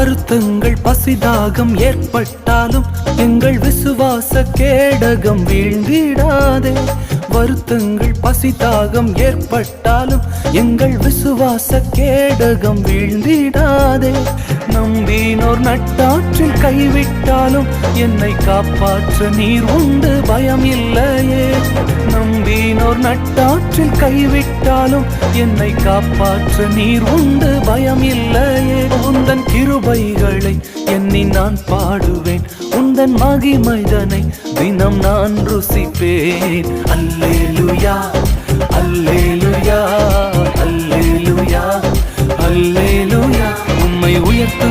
வருத்தங்கள் பசிதாகம் ஏற்பட்டாலும் எங்கள் விசுவாச கேடகம் வீழ்ந்திடாதே. வருத்தங்கள் பசிதாகம் ஏற்பட்டாலும் எங்கள் விசுவாச கேடகம் வீழ்ந்திடாதே. நம்பினோர் நட்டாற்றில் கைவிட்டாலும் என்னை காப்பாற்ற நீர் உண்டு பயம் இல்லையே. நம்பினோர் நட்டாற்றில் கைவிட்டாலும் என்னை காப்பாற்ற நீர் உண்டு பயம் இல்லையே. உந்தன் கிருபைகளை எண்ணி நான் பாடுவேன், உந்தன் மகிமைதனை தினம் நான் ருசிப்பேன். அல்லேலூயா அல்லேலூயா அல்லேலூயா அல்லேலூயா. உம்மை உயர்த்து